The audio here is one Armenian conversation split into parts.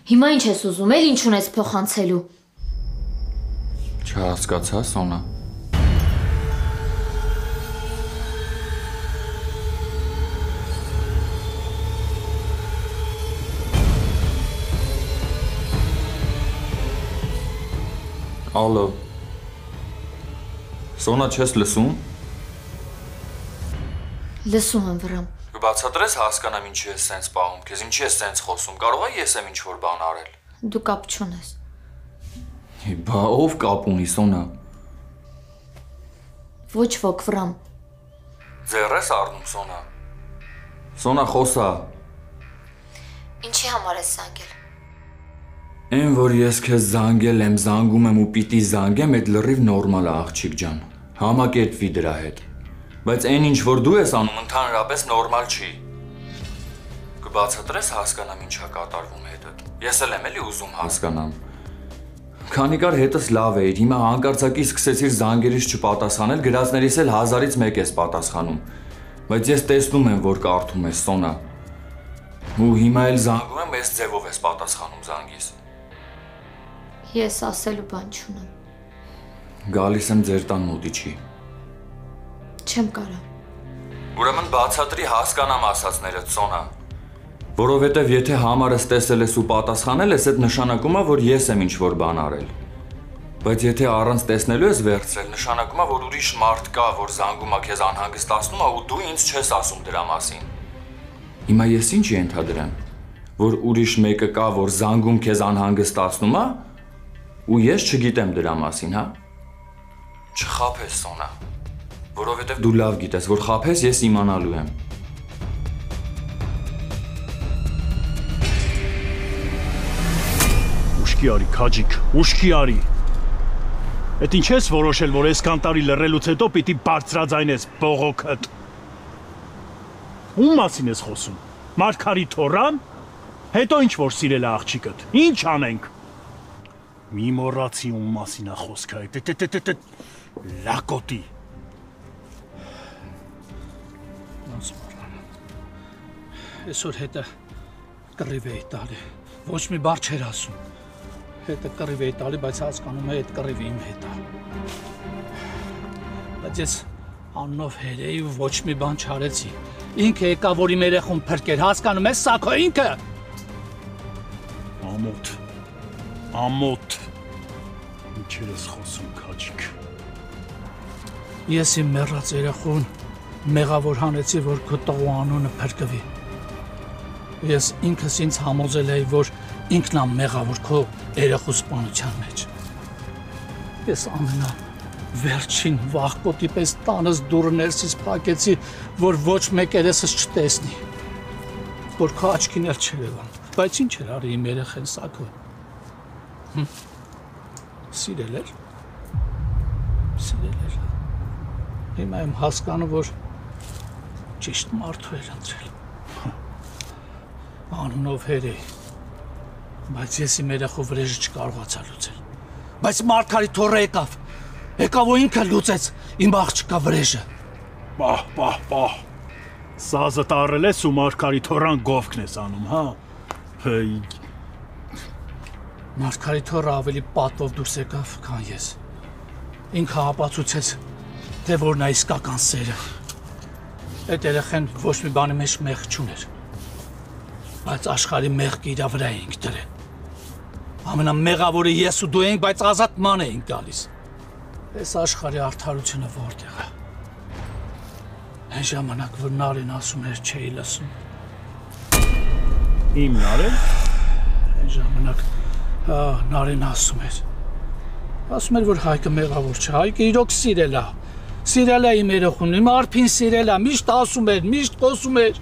Հիմա ինչ ես ուզում, էլ ինչ ունես փոխանցելու։ Չհասկացա, Սոնա։ Ալո։ Սոնա, չես լսում։ Լսում եմ վրամ։ Բացատրես հասկանամ ինչի ես սենց պահում, քեզ ինչի ես սենց խոսում, կարող է ես եմ ինչ-որ բան արել։ Դու կապ չունես։ Բա ով կապ ունի, Սոնա։ Ոչ ոք վրամ։ Ձեռ ես առնում, Սոնա։ Սոնա, խոսա։ Ինչի համար ես զանգել։ Այն որ ես քեզ զանգել եմ, զանգում եմ ու պիտի զանգեմ, այդ լրիվ նորմալ է, աղջիկ ջան։ Համակերպվի դրա հետ։ Բայց այն ինչ որ դու ես անում, ընդհանրապես նորմալ չի։ Կբացատրես հասկանամ ինչա կատարվում հետդ։ Ես էլ եմ էլի ուզում հասկանամ։ Քանի կար հետս լավ էիր, հիմա հանկարծակի սկսեցիր զանգերից չպատասխանել, գրածներից էլ 1000-ից 1 ես պատասխանում։ Բայց ես տեսնում եմ, որ կարդում ես, Սոնա։ Ու հիմա էլ զանգում եմ, այս ձևով ես պատասխանում զանգիս։ Ես ասելու բան չունեմ։ Գալիս եմ ձեր տան մոտիչի։ Չեմ կարա։ Ուրեմն բացատրի հասկանամ ասածներդ, Սոնա։ Որովհետև եթե համարս տեսել ես ու պատասխանել ես, այդ նշանակում է, որ ես եմ ինչ-որ բան արել։ Բայց եթե առանց տեսնելու ես վերցրել, նշանակում է, որ ուրիշ մարդ կա, որ զանգում է քեզ անհանգստացնում է ու դու ինձ չես ասում դրա մասին։ Հիմա ես ինչ ենթադրեմ, որ ուրիշ մեկը կա, որ զանգում քեզ անհանգստացնում է, ու ես չգիտեմ դրա մասին, հա։ Չխաբես, Սոնա։ Որովհետև դու լավ գիտես, որ խաբես ես իմանալու եմ։ Ուշքի արի, քաջիկ, ուշքի արի։ Էդ ինչ ես որոշել, որ այսքան տարի լռելուց հետո պիտի բարձրաձայնես բողոքդ։ Ում մասին ես խոսում։ Մարգարիտ Թորան։ Հետո ինչ որ սիրել է աղջիկդ։ Ինչ անենք։ Մի մոռացի ում մասին է խոսքը։ Լակոտի։ Այսօր հետը կռիվ էի տալի, ոչ մի բառ չեր ասում, հետը կռիվ էի տալի, բայց հասկանում է այդ կռիվը իմ հետ է, բայց ես աննով հերեի ու ոչ մի բան չարեցի, ինքը եկա, որ իմ երեխուն փրկեր, հասկանում ես սակո ինքը։ Ամոթ, ինչեր ես խոսում, քաջիկ։ Ես իմ մեռած երեխուն մեղավոր հանեցի, որ քո տղու անունը փրկվի։ Ես ինքս ինձ համոզել էի, որ ինքն եմ մեղավոր քո երեխու սպանության մեջ։ Ես ամենավերջին վախկոտի պես տանս դուռը ներսից փակեցի, որ ոչ մեկ երեսս չտեսնի, որ քո աչքին էլ չէր ելան, բայց ինչ էր արի իմ երեխեն սակո։ Սիրել էր։ Հիմա եմ հասկանում, որ ճիշտ մարդու էր ընտրել։ Անունով հերեի, բայց ես իմ երեխու վրեժը չկարողացա լուծել։ Բայց Մարգարիտ Թորը եկավ ու ինքը լուծեց իմ աղջկա վրեժը։ Պահ, սազը տարել ես ու Մարգարիտ Թորան գովքն ես անում, հա։ Մարգարիտ Թորը ավելի պատվով դուրս եկավ, քան ես։ Ինքը ապացուցեց, թե որ նա իսկական սերը։ Այդ երեխեն ոչ մի բանի մեջ մեղք չուներ, բայց աշխարհի մեղքը իր վրա էինք դրել։ Ամենամեղավորը ես ու դու ենք, բայց ազատման էինք գալիս։ Այս աշխարհի արդարությունը որտեղ է։ Այն ժամանակ, որ Նարին ասում էր, չէի լսում։ Իմ Նարեն։ Այն ժամանակ Նարին ասում էր, որ Հայկը մեղավոր չէ, Հայկը իրոք սիրել է։ Սիրել է իմ երեխուն, իմ արփին սիրել է, միշտ ասում էր, միշտ խոսում էր,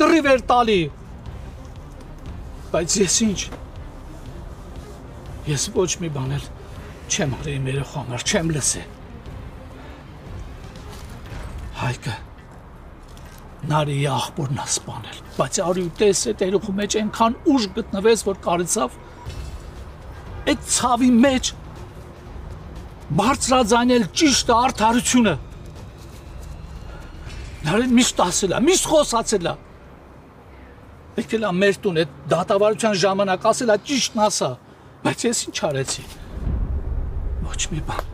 կռիվ էր տալի։ Բայց ես ինչ։ Ես ոչ մի բան էլ չեմ արել իմ երեխու համար, չեմ լսել։ Հայկը Նարիի աղբորն է սպանել, բայց արի ու տես այդ երեխու մեջ այնքան ուժ գտնվեց, որ կարեցավ այդ ցավի մեջ բարձրաձայնել ճիշտ արդարությունը։ Նարին միշտ ասել է, միշտ խոսացել է, Եկել է մեր տուն, այդ դատավարության ժամանակ ասել է ճիշտն ասա, բայց ես ինչ արեցի։ Ոչ մի բան։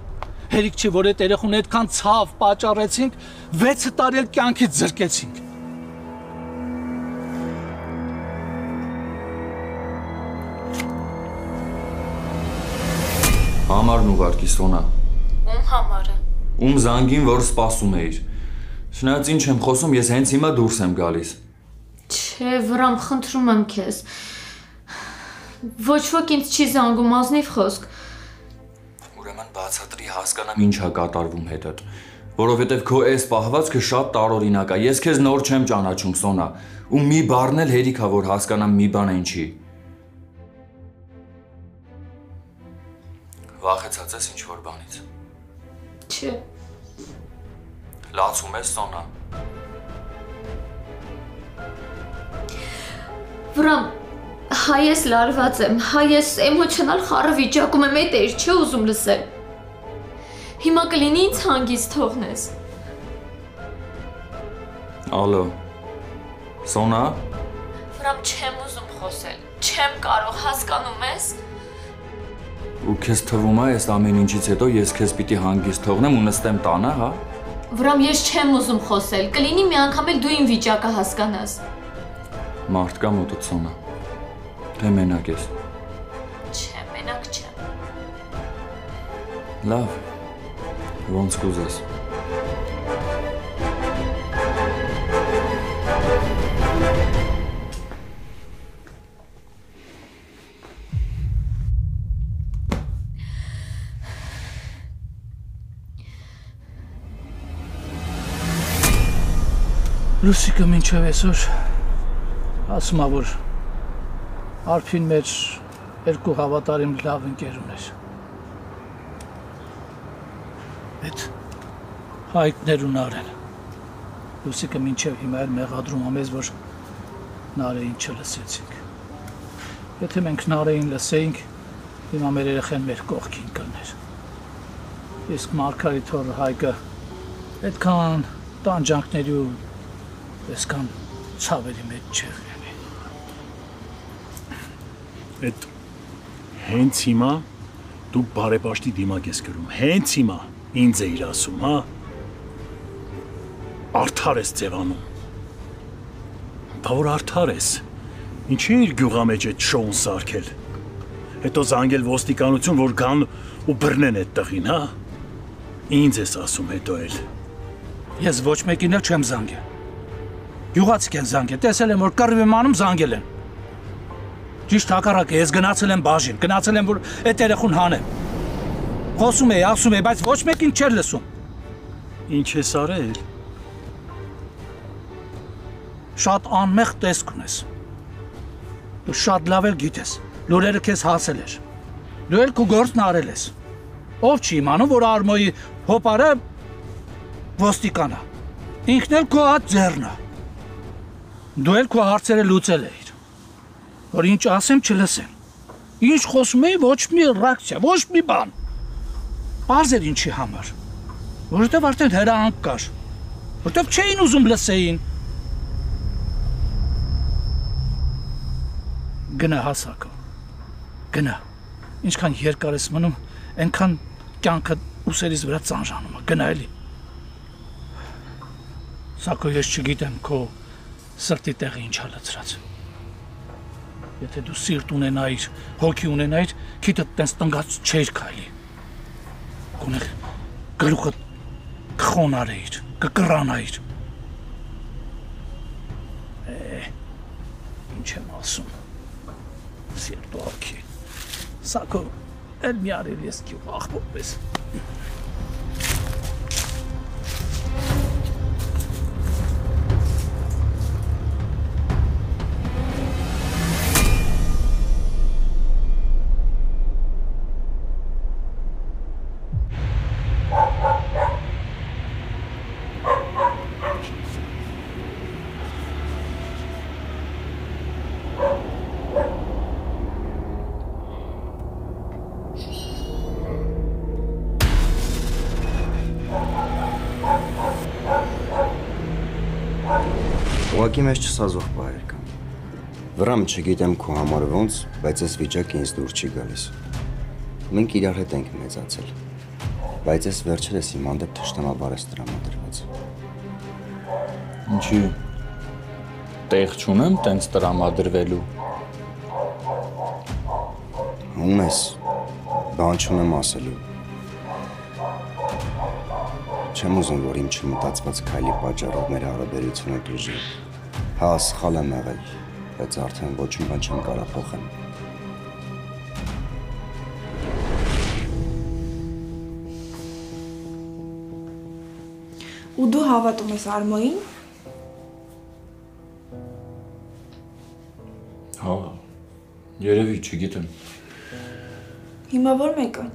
Հերիք չի, որ այդ երեխուն այդքան ցավ պատճառեցինք, 6 տարի էլ կյանքից զրկեցինք։ Համարն ուղարկի Սոնա։ Ում համարը։ Ում զանգին, որ սպասում էիր։ Չնայած ինչ եմ խոսում, ես հենց հիմա դուրս եմ գալիս։ Չէ, Վրամ, խնդրում եմ քեզ։ Ոչ ոք ինձ չի զանգում, ազնիվ խոսք։ Ուրեմն բացատրի հասկանամ ինչ է կատարվում հետդ, որովհետև քո այս պահվածքը շատ տարօրինակ է։ Ես քեզ նոր չեմ ճանաչում, Սոնա, ու մի բառն էլ հերիք է, որ հասկանամ մի բան ինչի։ Վախեցած ես ինչ-որ բանից։ Չէ։ Լացում ես, Սոնա։ Վրամ, հայ ես լարված եմ, հայ ես էմոցիոնալ խառը վիճակում եմ, այդ էր չէ ուզում լսել։ Հիմա կլինի ինձ հանգիստ թողնես։ Ալո։ Սոնա։ Վրամ, չեմ ուզում խոսել, չեմ կարող, հասկանում ես։ Ու քեզ թվում է, այս ամեն ինչից հետո ես քեզ պիտի հանգիստ թողնեմ ու նստեմ տանը, հա։ Վրամ, ես չեմ ուզում խոսել, կլինի մի անգամ էլ դու իմ վիճակը հասկանաս։ Մարդ կա մոտդ, Սոնա։ Թե մենակ ես։ Չէ, մենակ չեմ։ Լավ։ Ոնց կուզես։ Լուսիկը մինչև այսօր ասում է, որ Արփին մեր երկու հավատարիմ լավ ընկեր ուներ։ Այդ հայտներ ու Նարեն։ Լուսիկը մինչև հիմա էլ մեղադրում է մեզ, որ Նարեին չլսեցինք։ Եթե մենք Նարեին լսեինք, հիմա մեր երեխեն մեր կողքին կներ։ Իսկ Մարգարիտ հոր Հայկը այդքան տանջանքների ու այսքան ցավերի մեջ չէր լինի։ Այդ հենց հիմա դու բարեպաշտի դիմակ ես գրում, հենց հիմա ինձ էիր ասում, հա։ Արդար ես ձևանում։ Բա որ արդար ես։ Ինչի իր գյուղամեջ այդ շոուն սարքել։ Հետո զանգել ոստիկանություն, որ գան ու բռնեն այդ տղին, հա։ Ինձ ես ասում հետո էլ։ Ես ոչ մեկին էլ չեմ զանգել։ Գյուղացիք են զանգել, տեսել եմ, որ կռիվ եմ անում, զանգել են։ Ճիշտ հակառակը, ես գնացել եմ բաժին, գնացել եմ, որ այդ երեխուն հանեմ։ Խոսում էի, ասում էի, բայց ոչ մեկին չէր լսում։ Ինչ ես արել։ Շատ անմեղ տեսք ունես։ Դու շատ լավ էլ գիտես, լուրերը քեզ հասել էր։ Դու էլ քո գործն արել ես։ Ով չի իմանում, որ Արմոյի հոպարը ոստիկան է։ Ինքն էլ քո հատ ձեռն է։ Դու էլ քո հարցերը լուծել էիր, որ ինչ ասեմ չլսեն, ինչ խոսում էի ոչ մի ռեակցիա, ոչ մի բան, պարզ էր ինչի համար, որովհետև արդեն հրահանգ կար, որովհետև չէին ուզում լսեին, գնա հասակը, գնա, ինչքան երկար ես մնում, այնքան կյանքը ուսերից վրա ծանրանում է, գնա էլի, սակո ես չգիտեմ քո սրտի տեղը ինչ է լցրած։ Եթե դու սիրտ ունենայիր, հոգի ունենայիր, քիթդ տենց տնգած չէր քայլի։ Գոնե գլուխը կխոնարեիր, կկռանայիր։ Ինչ եմ ասում։ Սիրտ հոգի։ Սակո էլ մի արել ես քիու աղբոպես։ Ուղղակի մեզ չսազող բարեկամ։ Վրամ չգիտեմ քո համար ոնց, բայց այս վիճակը ինձ դուր չի գալիս։ Մենք իրար հետ ենք մեծացել, բայց այս վերջերս իմ հանդեպ թշնամաբար ես տրամադրված։ Ինչի՞ տեղ չունեմ տենց տրամադրվելու։ Ում ես, բան չունեմ ասելու։ Չեմ ուզում, որ իմ չմտածված քայլի պատճառով մեր հարաբերությունը դժի։ Հա, սխալ եմ եղել, բայց արդեն ոչ մի բան չեմ կարող փոխել։ Ու դու հավատում ես Արմոյին։ Հա, երևի չգիտեմ։ Հիմա որ մեկը։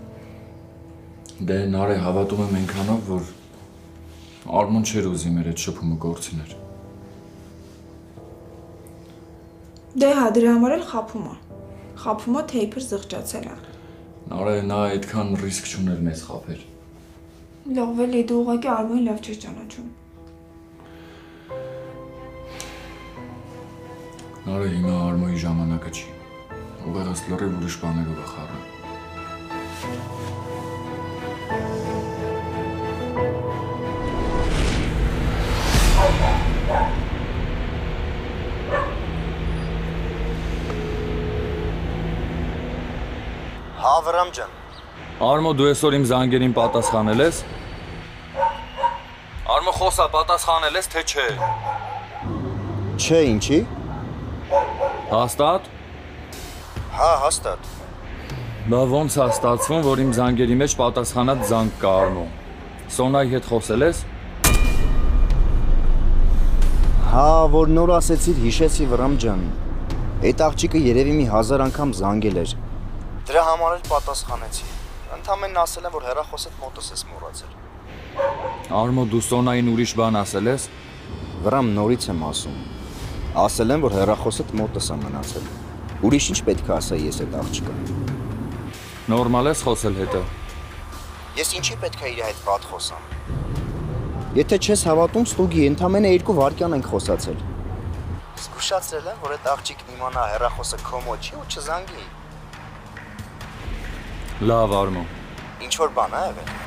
Դե Նարե հավատում եմ այնքանով, որ Արմոն չէր ուզի մեր այդ շփումը գործիներ։ Դե հա, դրա համար էլ խափում է։ Խափում է, թե իբր զղջացել է։ Նարե նա այդքան ռիսկ չուներ մեզ խափել։ Լավ էլի, դու ուղղակի Արմոյին լավ չես ճանաչում։ Նարե հիմա Արմոյի ժամանակը չի։ Ուղեղս լրիվ ուրիշ բաներով է խառնում։ Հա, Վրամ ջան։ Արմո, դու այսօր իմ զանգերին պատասխանել ես։ Արմո, խոսա, պատասխանել ես, թե չէ։ Չէ, ինչի։ Հաստատ։ Հա, հաստատ։ Բա ոնց է ստացվում, որ իմ զանգերի մեջ պատասխանած զանգ կա Արմո։ Սոնայի հետ խոսել ես։ Հա, որ նոր ասեցիր, հիշեցի Վրամ ջան։ Այդ աղջիկը երևի մի 1000 անգամ զանգել էր։ Դրա համար էլ պատասխանեցի։ Ընդամենն ասել եմ, որ հեռախոսդ մոտս ես մոռացել։ Արմո, դու Սոնային ուրիշ բան ասել ես։ Վրամ, նորից եմ ասում։ Ասել եմ, որ հեռախոսդ մոտս է մնացել։ Ուրիշ ինչ պետք է ասայի ես այդ աղջկա։ Նորմալ ես խոսել հետը։ Ես ինչի պետք է իր հետ վատ խոսամ։ Եթե չես հավատում, ստուգի, ընդամենը 2 վայրկյան ենք խոսացել։ Զգուշացրել եմ, որ այդ աղջիկն իմանա հեռախոսը քո մոտ չի ու չզանգի։ Լավ, Արմո։ Ինչ որ բան է եղել։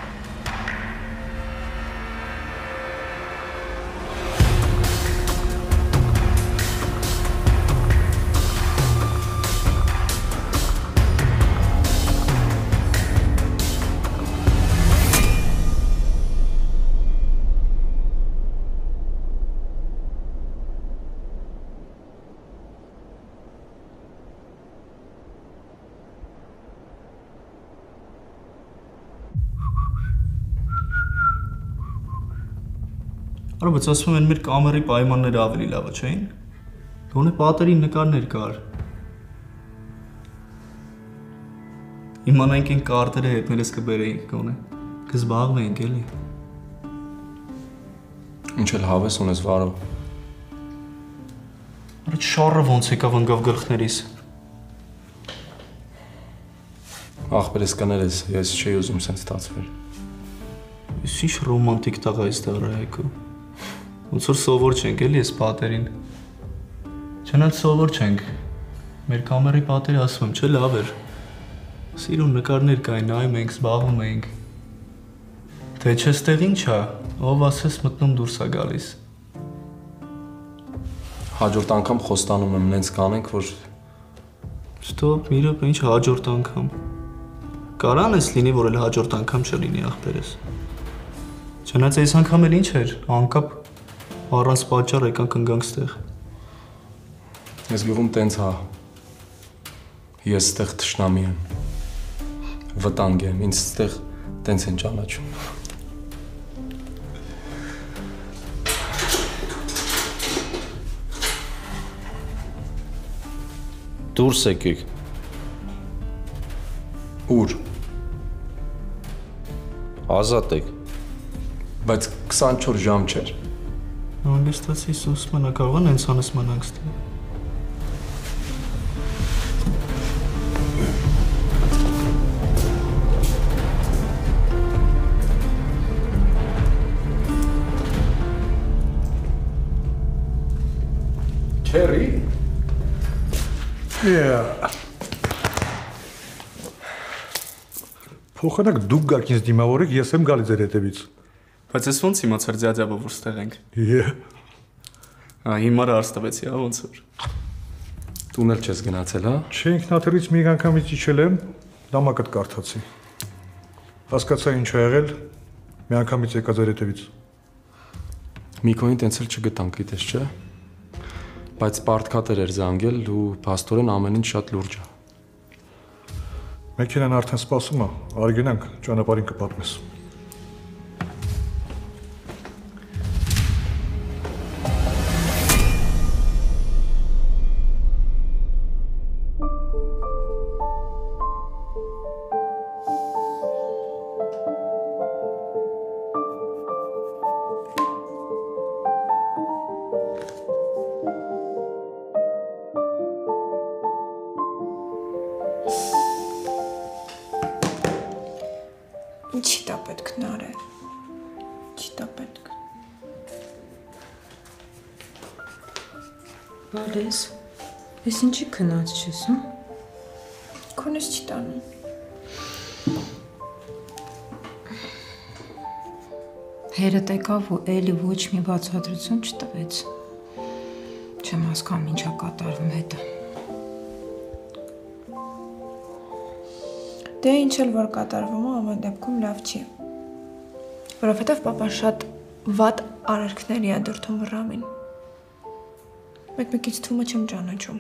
Արա, բայց ասում են մեր կամերի պայմանները ավելի լավը չէին։ Գոնե պատերի նկարներ կար։ Իմանայինք են կարտերը հետներս կբերեինք գոնե։ Կզբաղվեինք էլի։ Ինչ էլ հավես ունես վարո։ Արա, շարը ոնց եկավ ընկավ գլխներիս։ Ախպերս կներես, ես չէի ուզում սենց ստացվել։ Ես ինչ ռոմանտիկ տաղ է այստեղ Ռայեկո։ Ոնց որ սովոր չենք էլի այս պատերին։ Չնայած սովոր չենք։ Մեր կամերի պատերը ասում եմ, չէ լավ էր։ Սիրուն նկարներ կային, նայում էինք, զբաղվում էինք։ Թե չէ ստեղ ինչ է, ով ասես մտնում դուրս է գալիս։ Հաջորդ անգամ խոստանում եմ նենց կանենք, որ Ստոպ, մի րոպե, ինչ հաջորդ անգամ։ Կարան էս լինի, որ էլ հաջորդ անգամ չլինի ախպերս։ Չնայած այս անգամ էլ ինչ էր, անկապ առանց պատճառ եկանք ընկանք ստեղ։ ես գյուղում տենց հա։ Ես ստեղ թշնամի եմ։ Վտանգ եմ, ինձ ստեղ տենց են ճանաչում։ Դուրս եկեք։ Ուր։ Ազատ եք։ Բայց 24 ժամ չէր։ Հանգստացի Սուսմանը կարող են հենց անես մնանք ստեղ։ Չերի։ Փոխանակ դուք գաք ինձ դիմավորեք, ես եմ գալի ձեր հետևից։ Բայց ես ոնց իմացար ձյաձյաբը որ ստեղ ենք։ Հիմա արստավեցի, ոնց որ։ Տուն էլ չես գնացել, հա։ Չէ, ինքնաթիռից մի անգամից իջել եմ, նամակդ կարդացի։ Հասկացա ինչ ա եղել, մի անգամից եկա ձեր հետևից։ Միկոին տենց էլ չգտանք, գիտես, չէ։ Բայց պարտքատեր էր զանգել ու փաստորեն ամեն ինչ շատ լուրջ է։ Մեքենան արդեն սպասում է, արի գնանք, ճանապարհին կպատմես։ Չի տա պետք նարը, չի տա պետք։ Բալես, ես ինչի քնած չես, հա? Քոնես չի տանում։ Հերդ եկավ ու էլի ոչ մի բացատրություն չտվեց։ Չեմ հասկանում ինչա կատարվում հետը։ Դե ինչ էլ որ կատարվում է, ամեն դեպքում լավ չի։ Որովհետև պապան շատ վատ արարքների է դրդում Վռամին։ Մեկ-մեկից թումը չեմ ճանաչում։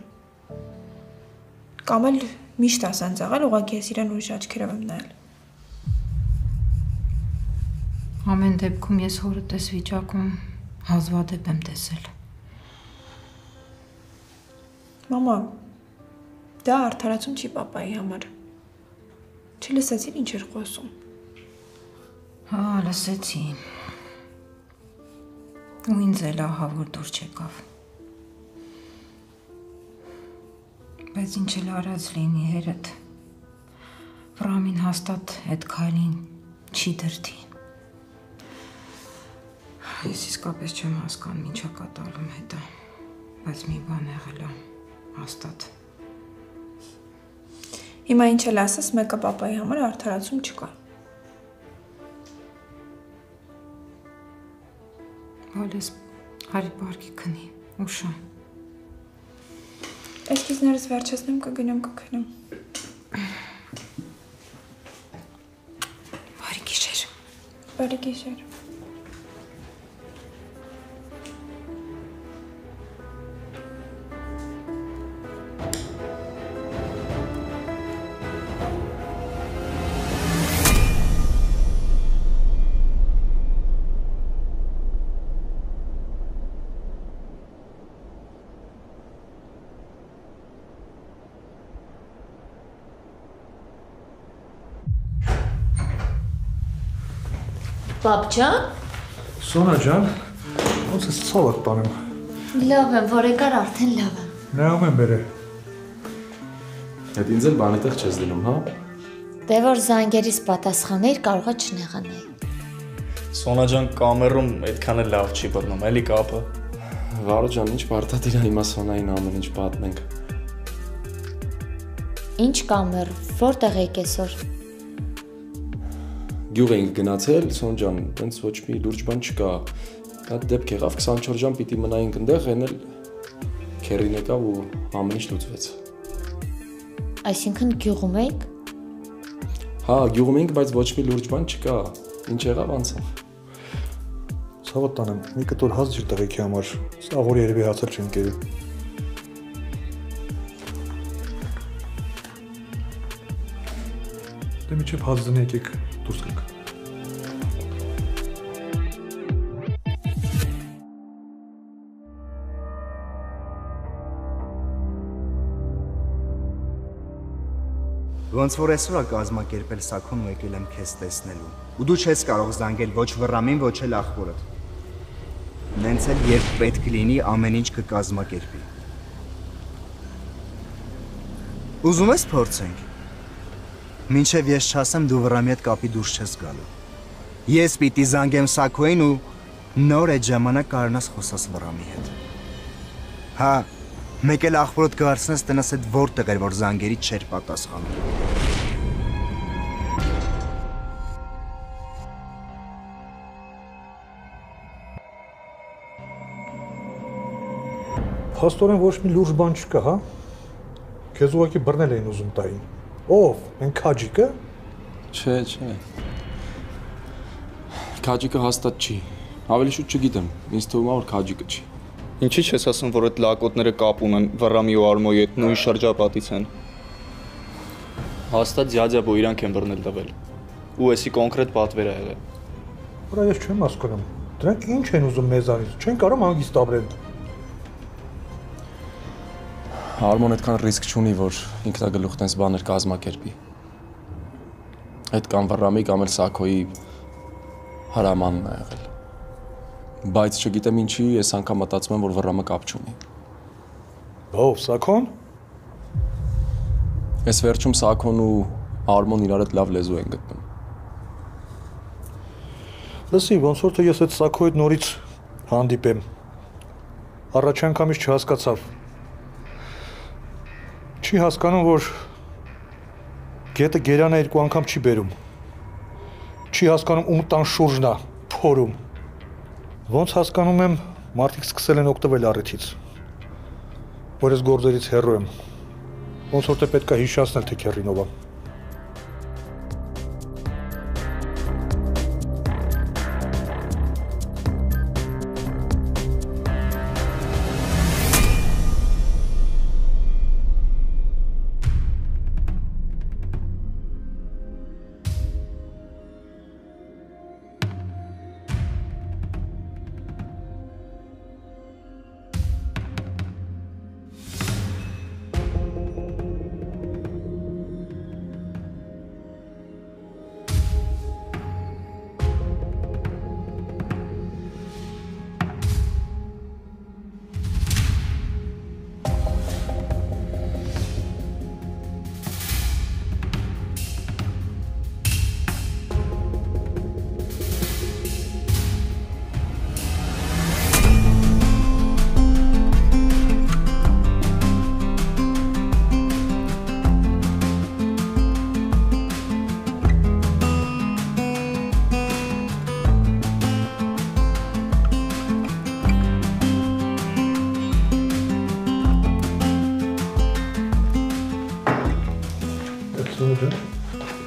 Կամ էլ միշտ ասան ծաղել, ուղղակի ես իրեն ուրիշ աչքերով եմ նայել։ Ամեն դեպքում ես հորը տես վիճակում հազվադեպ եմ տեսել։ Մամա, դա արդարացում չի պապայի համար։ Չլսեցին ինչ էր խոսում։ Հա, լսեցի։ Ու ինձ էլ ահա որ դուր չեկավ։ Բայց ինչ էլ արած լինի հերդ։ Վռամին հաստատ այդ քայլին չի դրդի։ Ես իսկապես չեմ հասկանում ինչա կատարվում հետը, բայց մի բան եղել է, հաստատ։ Հիմա ինչ էլ ասես, մեկը պապայի համար արդարացում չկա։ Բալես, հարի պարկի քնի, ուշ է։ Էսքիզներս վերջացնեմ, կգնամ կքնեմ։ Բարի գիշեր։ Բարի գիշեր։ Պապ ջան։ Սոնա ջան, ոնց ես ցավդ տանեմ։ Լավ եմ, որ եկար արդեն լավ եմ։ Նայում եմ բերե։ Այդ ինձ էլ բանի տեղ չես դնում, հա։ Դե որ զանգերից պատասխաներ կարողա չնեղանայի։ Սոնա ջան կամերում այդքան էլ լավ չի բռնում, էլի կապը։ Վարո ջան, ինչ բարդատիր է հիմա Սոնային ամեն ինչ պատմենք։ Ինչ կամեր, որտեղ եք այսօր։ Գյուղ էինք գնացել, Սոն ջան, տենց ոչ մի լուրջ բան չկա։ Այդ դեպք եղավ 24 ժամ պիտի մնայինք այնտեղ, այն էլ քերին եկավ ու ամեն ինչ լուծվեց։ Այսինքն գյուղում եք։ Հա, գյուղում էինք, բայց ոչ մի լուրջ բան չկա։ Ինչ եղավ անցավ։ Ցավդ տանեմ, մի կտոր հաց ջր տղեկի համար, աղորի երևի հացել չեն կերել։ Դե միջև հաց դնի եկեք դուրս գանք։ Ոնց որ այսօր է կազմակերպել Սաքոն ու եկել եմ քեզ տեսնելու։ Ու դու չես կարող զանգել ոչ Վռամին, ոչ էլ ախորդ։ Նենց էլ երբ պետք լինի ամեն ինչ կկազմակերպի։ Ուզում ես փորձենք։ Մինչև ես չասեմ դու Վռամի հետ կապի դուրս չես գալու։ Ես պիտի զանգեմ Սաքոին ու նոր այդ ժամանակ կարողանաս խոսաս Վռամի հետ։ Հա, Մեկ էլ աղբորոտ կհարցնես տնս հետ որտեղ էր, որ զանգերի չէր պատասխանում։ Փաստորեն ոչ մի լուրջ բան չկա, հա։ Քեզ ուղղակի բռնել էին ուզում տային։ Ով, են քաջիկը։ Չէ։ Քաջիկը հաստատ չի։ Ավելի շուտ չգիտեմ, ինձ թվում է որ քաջիկը չի։ Ինչի՞ չես ասում, որ այդ լակոտները կապ ունեն Վռամի ու Արմոյի հետ նույն շրջապատից են։ Հաստատ ձյաձյաբո իրանք են բռնել տվել։ Ու էսի կոնկրետ պատվեր ա եղել։ Ուրա ես չեմ հասկանում։ Դրանք ինչ են ուզում մեզանից։ Չեն կարող հանգիստ ապրել։ Արմոն այդքան ռիսկ չունի, որ ինքնագլուխ տես բաներ կազմակերպի։ Այդ կամ Վռամի կամ էլ Սաքոյի հրամանն ա եղել։ Բայց չգիտեմ ինչի, ես անգամ մտածում եմ, որ Վռամը կապ չունի։ Ով, Սաքոն։ Ես վերջում Սաքոն ու Արմոն իրար հետ լավ լեզու են գտնում։ Լսի, ոնց որ թե ես այդ Սաքոյի հետ նորից հանդիպեմ։ Առաջ անգամից չհասկացավ։ Չի հասկանում, որ գետը գերանը երկու անգամ չի բերում։ Չի հասկանում ում տան շուրջն է փորում։ Ոնց հասկանում եմ, մարդիկ սկսել են օգտվել առիթից։ Որ ես գործերից հեռու եմ։ Ոնց որ թե պետք է հիշացնել, թե քեռին ով է։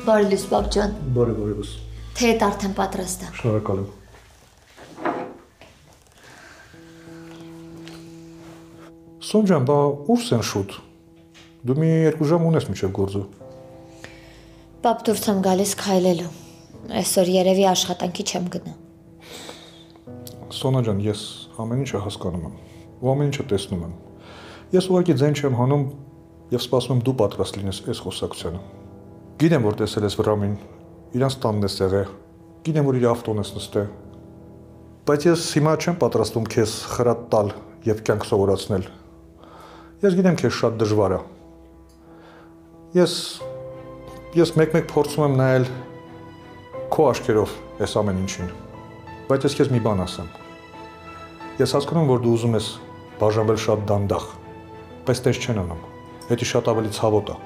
Բարի լույս, պապ ջան։ Բարի լույս։ Թեյդ արդեն պատրաստ է։ Շնորհակալ եմ։ Սոնջան, բա ուր են շուտ։ Դու մի 2 ժամ ունես մինչև գործը։ Պապ դուրս եմ գալիս քայլելու։ Այսօր երևի աշխատանքի չեմ գնա։ Սոնա ջան, ես ամեն ինչը հասկանում եմ։ Ու ամեն ինչը տեսնում եմ։ Ես ուղղակի ձեն չեմ հանում եւ սպասում եմ դու պատրաստ լինես այս խոսակցությանը։ Գիտեմ, որ տեսել ես Վռամին, իրանց տանն ես եղել, գիտեմ, որ իր ավտոն ես նստել, բայց ես հիմա չեմ պատրաստվում քեզ խրատ տալ եւ կյանք սովորացնել։ Ես գիտեմ քեզ շատ դժվար է։ Ես մեկ-մեկ փորձում եմ նայել քո աչքերով այս ամեն ինչին, բայց ես քեզ մի բան ասեմ։ Ես հասկանում եմ, որ դու ուզում ես բաժանվել շատ դանդաղ, բայց տես չեն անում, դա շատ ավելի ցավոտ է։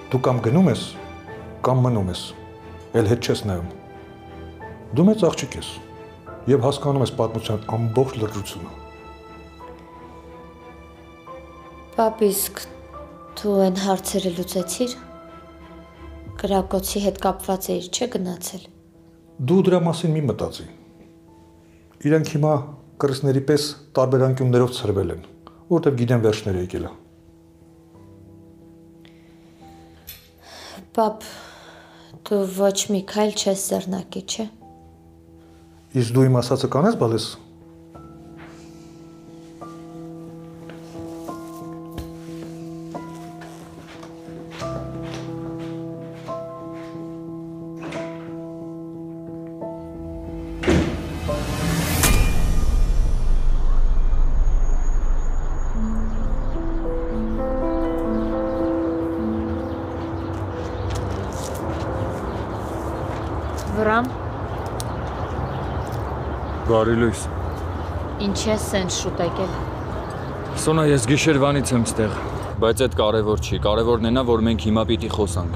Դու կամ գնում ես, կամ մնում ես, էլ հետ չես նայում։ Դու մեծ աղջիկ ես եւ հասկանում ես պատմության ամբողջ լրջությունը։ Պապ, իսկ դու այն հարցերը լուծեցիր։ Կրակոցի հետ կապված էիր, չէ՞ գնացել։ Դու դրա մասին մի մտածի։ Իրանք հիմա կրսների պես տարբեր անկյուններով ցրվել են, որտեղ գիտեն վերջները եկել է։ Պապ, դու ոչ մի քայլ չես ձեռնարկի, չէ՞։ Իսկ դու իմ ասածը կանես բալես։ Վռամ, Բարի լույս։ ինչ ես սենց շուտ եկել։ Սոնա, ես գիշերվանից եմ ստեղ, բայց այդ կարևոր չի, կարևորն է նա, որ մենք հիմա պիտի խոսանք։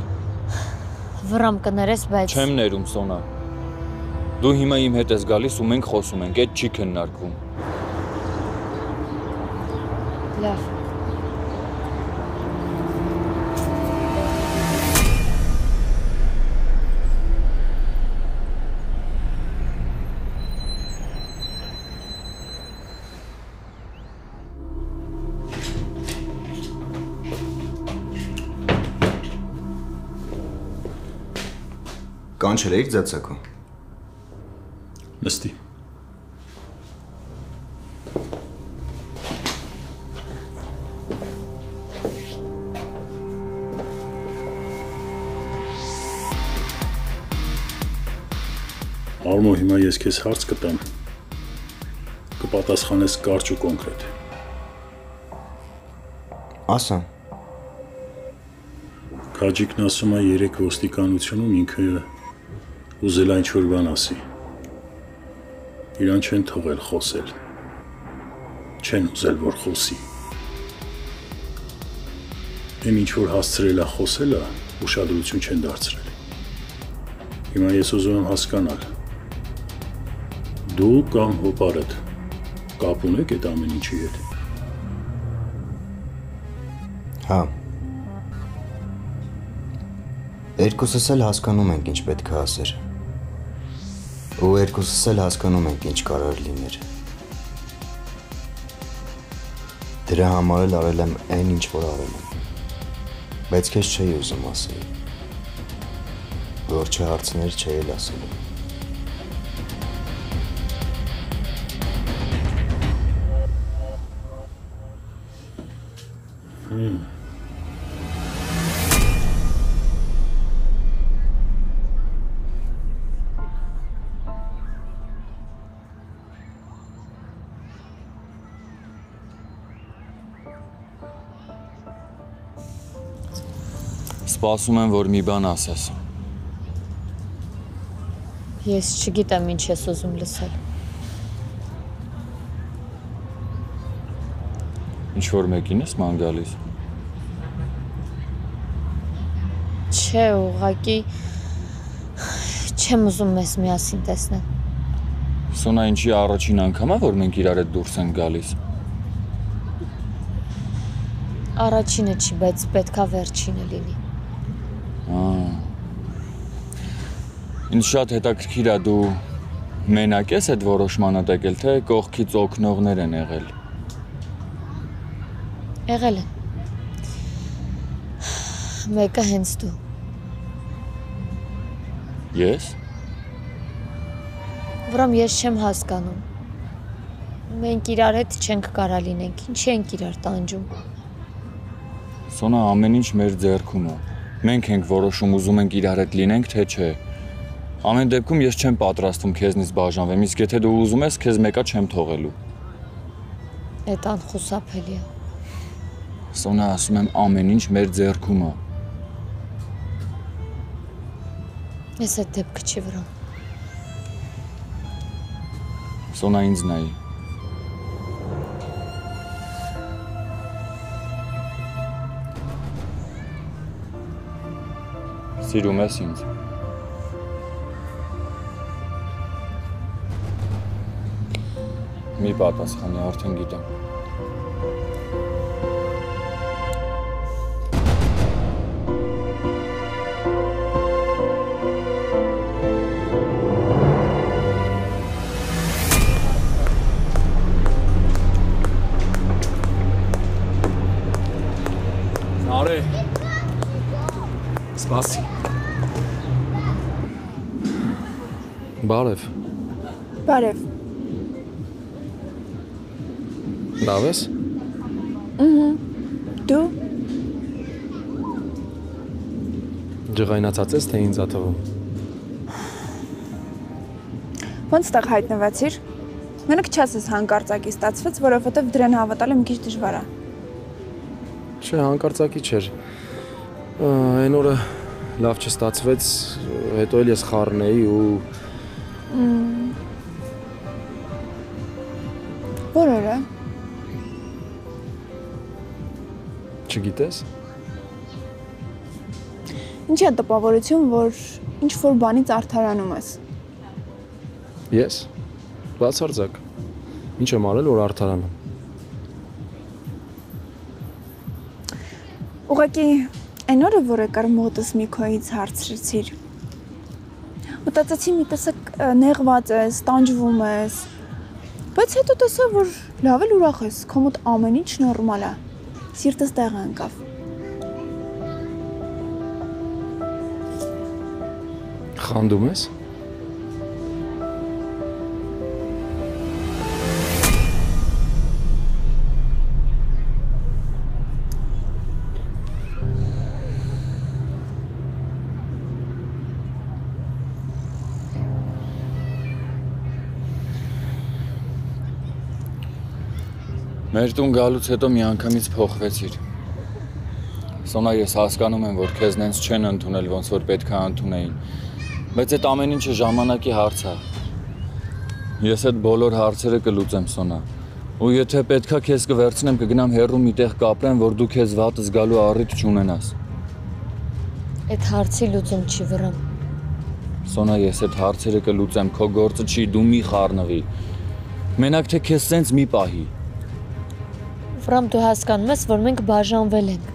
Վրամ կներես, բայց… Չեմ ներում, Սոնա։ Դու հիմա իմ հետ ես գալիս ու մենք խոսում ենք, այդ չի քննարկվում։ Լավ։ Կանչել էիք ձացակո։ Նստի։ Արմո, հիմա ես քեզ հարց կտամ։ Կպատասխանես կարճ ու կոնկրետ։ Ասա։ Քաջիկն ասում է երեք ոստիկանությունում ինքը ուզել այն ինչ-որ բան ասի։ Իրան չեն թողել խոսել։ Չեն ուզել, որ խոսի։ Այն ինչ-որ հասցրել է խոսելը, ուշադրություն չեն դարձրել։ Հիմա ես ուզում եմ հասկանալ։ Դու կամ հոպարդ կապ ունեք այդ ամեն ինչի հետ։ Հա։ Երկուսս էլ հասկանում ենք ինչ պետք է ասեր։ Ու երկուսս էլ հասկանում ենք ինչ կարող լիներ։ Դրա համար էլ արել եմ այն ինչ որ արել եմ։ Բայց քեզ չէի ուզում ասել։ Որ չհարցներ չէի էլ ասել։ Սպասում եմ, որ մի բան ասես։ Ես չգիտեմ ինչ ես ուզում լսել։ Ինչ-որ մեկին ես ման գալիս։ Չէ, ուղղակի չեմ ուզում մեզ միասին տեսնել։ Սոնա, ինչի առաջին անգամ է, որ մենք իրար հետ դուրս ենք գալիս։ Առաջինը չի, բայց պետքա վերջինը լինի։ Ինձ շատ հետաքրքիր է դու մենակ ես այդ որոշմանը տեկել, թե կողքից օգնողներ են եղել։ Եղել են։ Մեկը հենց դու։ Ես։ Որում ես չեմ հասկանում։ Մենք իրար հետ չենք կարա լինենք, ինչի ենք իրար տանջում։ Սոնա, ամեն ինչ մեր ձեռքում է։ Մենք ենք որոշում ուզում ենք իրար հետ լինենք, թե չէ։ Ամեն դեպքում ես չեմ պատրաստվում քեզնից բաժանվեմ, իսկ եթե դու ուզում ես, քեզ մեկա չեմ թողելու։ Այդ անխուսափելի է։ Սոնա, ասում եմ, ամեն ինչ մեր ձեռքում է։ Ես այդ դեպքը չի վրան։ Սոնա, ինձ նայի։ Սիրում ես ինձ։ Մի պատասխանի, արդեն գիտեմ։ Նարե։ Սպասի։ Բարև։ Բարև։ Լավ ես։ Դու Ջղայնացած ես, թե ինձ ա թվում։ ոնց տեղ հայտնվեցիր։ Մենակ չասես հանկարծակի ստացվեց, որովհետև դրան հավատալը մի քիչ դժվար է։ Չէ, հանկարծակի չէր։ Այն օրը լավ չստացվեց, հետո էլ ես խառն էի ու Որ օրը։ Չգիտես։ Ինչի է տպավորություն, որ ինչ-որ բանից արդարանում ես։ Ես։ Բացարձակ։ Ինչ եմ արել, որ արդարանում։ Ուղղակի այն օրը, որ եկար մոտս մի քոյից հարցրեցիր։ Մտածեցի մի տեսակ նեղված ես, տանջվում ես։ Բայց հետո տեսա, որ լավ էլ ուրախ ես, քո մոտ ամեն ինչ նորմալ է։ Սիրտս տեղը ընկավ։ Խանդում ես։ Մեր տուն գալուց հետո մի անգամից փոխվեցիր։ Սոնա, ես հասկանում եմ, որ քեզ նենց չեն ընդունել, ոնց որ պետք է ընդունեին, բայց այդ ամեն ինչը ժամանակի հարց է։ Ես այդ բոլոր հարցերը կլուծեմ, Սոնա, ու եթե պետքա քեզ կվերցնեմ, կգնամ հեռու միտեղ կապրեմ, որ դու քեզ վատ զգալու առիթ չունենաս։ Այդ հարցի լուծում չի վրամ։ Սոնա, ես այդ հարցերը կլուծեմ, քո գործը չի, դու մի խառնվի։ Մենակ թե քեզ սենց մի պահի։ Վրամ, դու հասկանում ես, որ մենք բաժանվել ենք։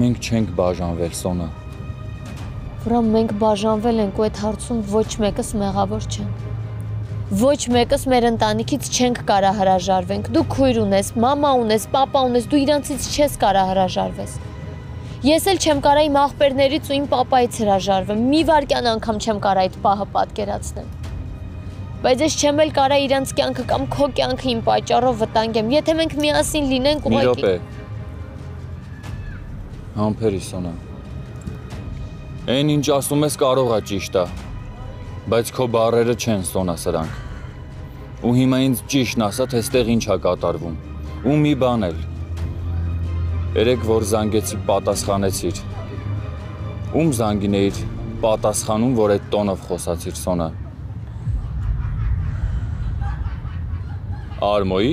Մենք չենք բաժանվել, Սոնա։ Վրամ, մենք բաժանվել ենք ու այդ հարցում ոչ մեկս մեղավոր չենք։ Ոչ մեկս մեր ընտանիքից չենք կարա հրաժարվենք։ Դու քույր ունես, մամա ունես, պապա ունես, դու իրանցից չես կարա հրաժարվես։ Ես էլ չեմ կարա իմ աղբերներից ու իմ պապայից հրաժարվեմ։ Մի վայրկյան անգամ չեմ կարա այդ պահը պատկերացնեմ։ Բայց ես չեմ էլ կարա իրանց կյանքը կամ քո կյանքը իմ պատճառով վտանգեմ։ Եթե մենք միասին լինենք Մի ուղղակի։ րոպե։ Համբերի, Սոնա։ Այն ինչ ասում ես կարող է ճիշտ է, բայց քո բառերը չեն, Սոնա, սրանք։ Ու հիմա ինձ ճիշտն ասա, թե ստեղ ինչ է կատարվում։ Ու մի բան էլ։ Երեք որ զանգեցի պատասխանեցիր։ Ում զանգին էիր պատասխանում, որ այդ տոնով խոսացիր, Սոնա։ Արմոյի։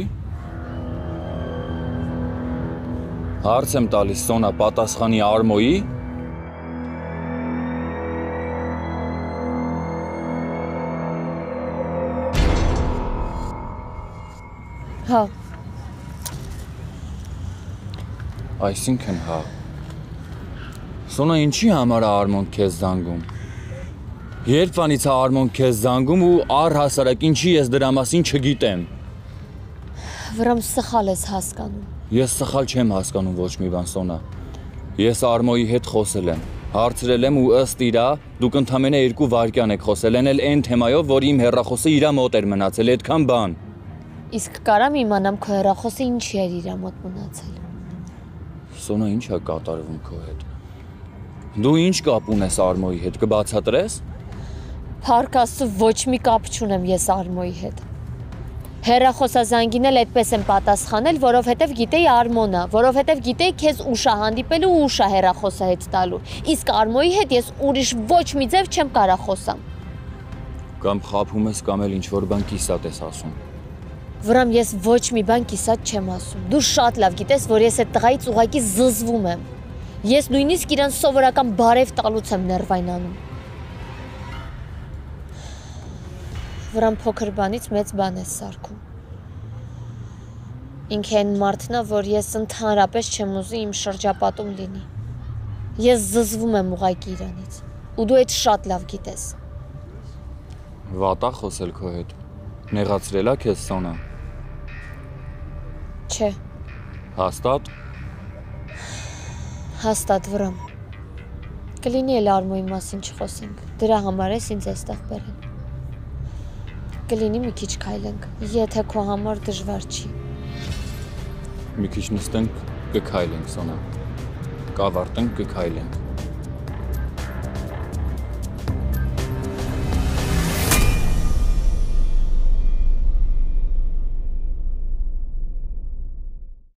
Հարց եմ տալիս, Սոնա, պատասխանի Արմոյի։ Հա։ Այսինքն հա։ Սոնա, ինչի համար է Արմոն քեզ զանգում։ Երբանից է Արմոն քեզ զանգում ու առհասարակ ինչի ես դրա մասին չգիտեմ։ Վրամ, սխալ ես հասկանում։ Ես սխալ չեմ հասկանում ոչ մի բան, Սոնա։ Ես Արմոյի հետ խոսել եմ, հարցրել եմ ու ըստ իրա դուք ընդամենը 2 վայրկյան եք խոսել, են էլ այն թեմայով, որ իմ հեռախոսը իրա մոտ էր մնացել, այդքան բան։ Իսկ կարամ իմանամ քո հեռախոսը ինչի էր իրա մոտ մնացել։ Սոնա, ինչ է կատարվում քո հետ։ Դու ինչ կապ ունես Արմոյի հետ, կբացատրես։ Փառք Աստծո, ոչ մի կապ չունեմ ես Արմոյի հետ։ Հեռախոսազանգին էլ այդպես եմ պատասխանել, որովհետև գիտեի Արմոնա, որովհետև գիտեի քեզ ուշա հանդիպելու ու ուշա հեռախոսը հետ տալու։ Իսկ Արմոյի հետ ես ուրիշ ոչ մի ձև չեմ կարա խոսամ։ Կամ խափում ես, կամ էլ ինչ-որ բան կիսատ ես ասում։ Վրամ, ես ոչ մի բան կիսատ չեմ ասում։ Դու շատ լավ գիտես, որ ես այդ տղայից ուղղակի զզվում եմ։ Ես նույնիսկ իրան սովորական բարև տալուց եմ ներվայնանում։ Վրամ, փոքր բանից մեծ բան ես սարքում։ Ինքը այն մարդն է, որ ես ընդհանրապես չեմ ուզի իմ շրջապատում լինի։ Ես զզվում եմ ուղղակի իրանից։ Ու դու այդ շատ լավ գիտես։ Վատա խոսել քո հետ։ Նեղացրել է քեզ, Սոնա։ Չէ։ Հաստատ։ Հաստատ, Վրամ։ Կլինի էլ Արմոյի մասին չխոսենք։ Դրա համար ես ինձ այստեղ բերել։ Կլինի մի քիչ քայլենք, եթե քո համար դժվար չի։ Մի քիչ նստենք, կքայլենք, Սոնա։ Կավարտենք, կքայլենք։